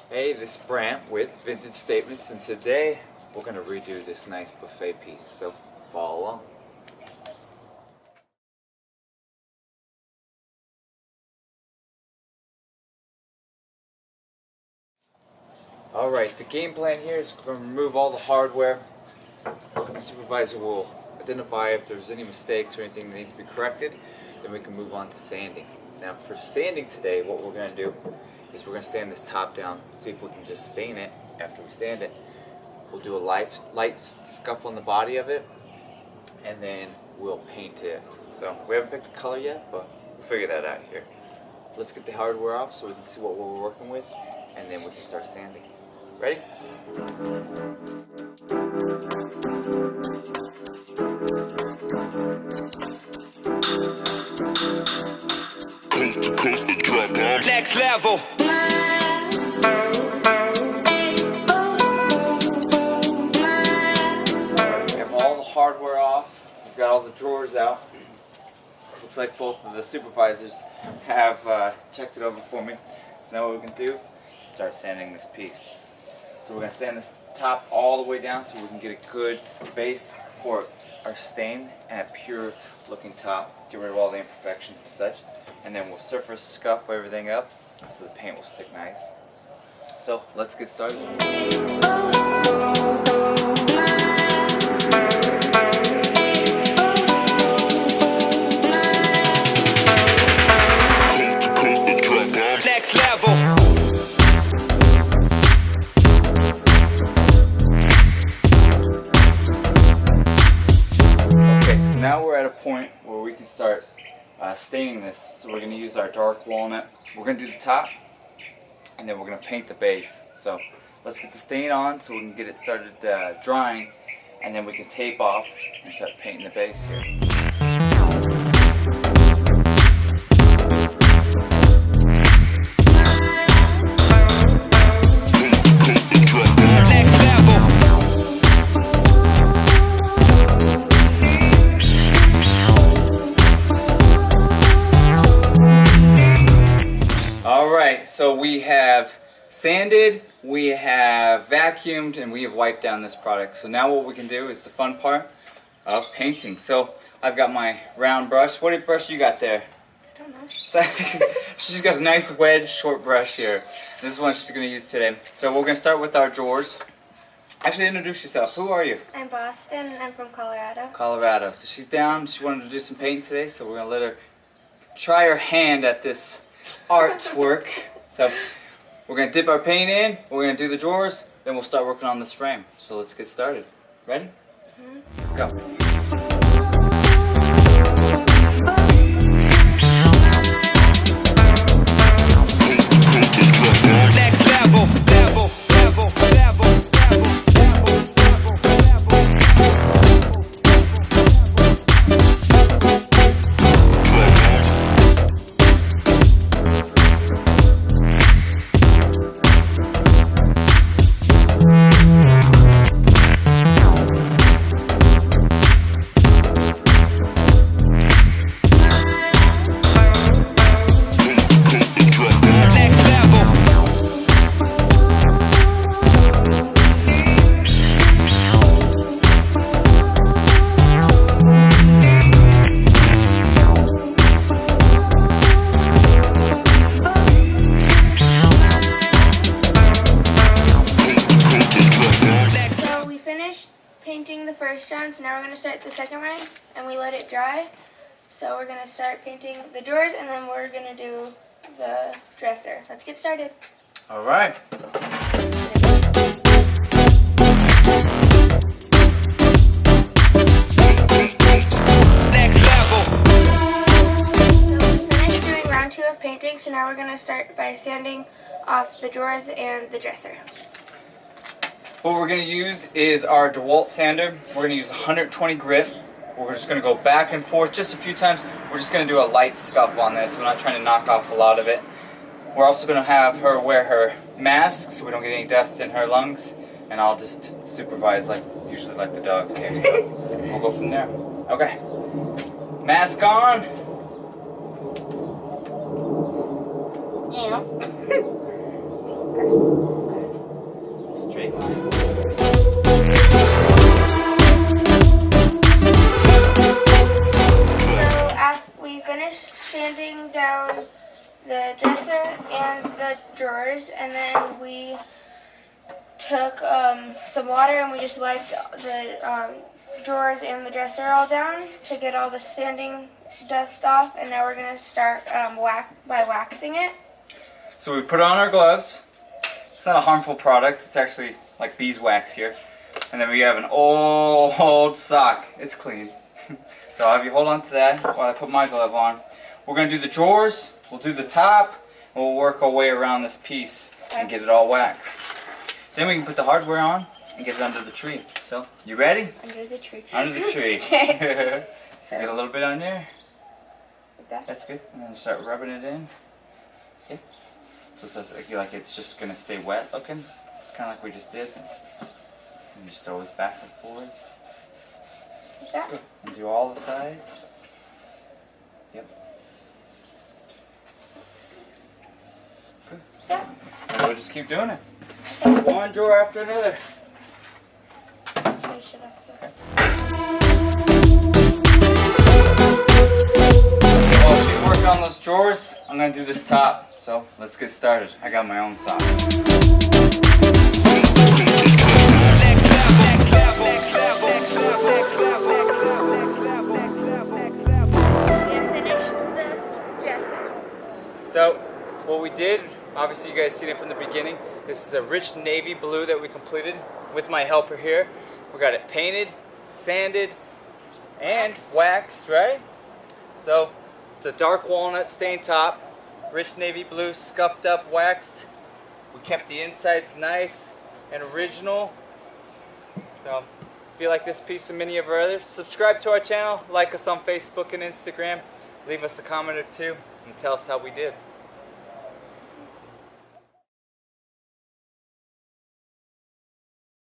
Hey, this is Brant with Vintage Statements, and today we're going to redo this nice buffet piece, so follow along. Alright, the game plan here is we're going to remove all the hardware. The supervisor will identify if there's any mistakes or anything that needs to be corrected, then we can move on to sanding. Now for sanding today, what we're going to do is we're going to sand this top down, see if we can just stain it after we sand it. We'll do a light scuff on the body of it, and then we'll paint it. So we haven't picked a color yet, but we'll figure that out here. Let's get the hardware off so we can see what we're working with, and then we can start sanding. Ready? Next level. We have all the hardware off. We've got all the drawers out. Looks like both of the supervisors have checked it over for me. So now what we can do is start sanding this piece. So we're going to sand this top all the way down so we can get a good base for our stain and a pure looking top. Get rid of all the imperfections and such. And then we'll surface scuff everything up so the paint will stick nice. So let's get started. Next level. Okay, so now we're at a point where we can start staining this. So we're going to use our dark walnut. We're going to do the top, and then we're going to paint the base. So let's get the stain on so we can get it started drying, and then we can tape off and start painting the base here. Alright, so we have sanded, we have vacuumed, and we have wiped down this product. So now what we can do is the fun part of painting. So I've got my round brush. What brush you got there? I don't know. So, she's got a nice wedge short brush here. This is one she's going to use today. So we're going to start with our drawers. Actually, introduce yourself. Who are you? I'm Boston, and I'm from Colorado. Colorado. So she's down. She wanted to do some painting today, so we're going to let her try her hand at this artwork. So we're going to dip our paint in, we're going to do the drawers, then we'll start working on this frame. So let's get started. Ready? Let's go. Next level. Painting the first round, so now we're going to start the second round, and we let it dry. So we're going to start painting the drawers, and then we're going to do the dresser. Let's get started. Alright. Next level. So we finished doing round 2 of painting, so now we're going to start by sanding off the drawers and the dresser. What we're going to use is our DeWalt sander. We're going to use 120 grit. We're just going to go back and forth just a few times. We're just going to do a light scuff on this. We're not trying to knock off a lot of it. We're also going to have her wear her mask so we don't get any dust in her lungs. And I'll just supervise usually like the dogs do. So we'll go from there. Okay. Mask on. Yeah. Okay. the drawers, and then we took some water and we just wiped the drawers and the dresser all down to get all the sanding dust off. And now we're gonna start by waxing it. So we put on our gloves. It's not a harmful product. It's actually like beeswax here. And then we have an old sock. It's clean. So I'll have you hold on to that while I put my glove on. We're going to do the drawers, we'll do the top, and we'll work our way around this piece and get it all waxed. Then we can put the hardware on and get it under the tree. So, you ready? Under the tree. Under the tree. So get a little bit on there. Like that? That's good. And then start rubbing it in. Okay. So it's just going to stay wet looking. It's kind of like we just did. And just always back and forth. Like that? Good. And do all the sides. Yep. Good. Yeah. And we'll just keep doing it. One drawer after another. Finish it off there. While she's working on those drawers, I'm going to do this top. So let's get started. I got my own sock. So, what we did, obviously you guys seen it from the beginning, this is a rich navy blue that we completed with my helper here. We got it painted, sanded, and waxed, right? So, it's a dark walnut stain top, rich navy blue, scuffed up, waxed. We kept the insides nice and original. So, if you like this piece and many of our others, subscribe to our channel, like us on Facebook and Instagram, leave us a comment or two, and tell us how we did.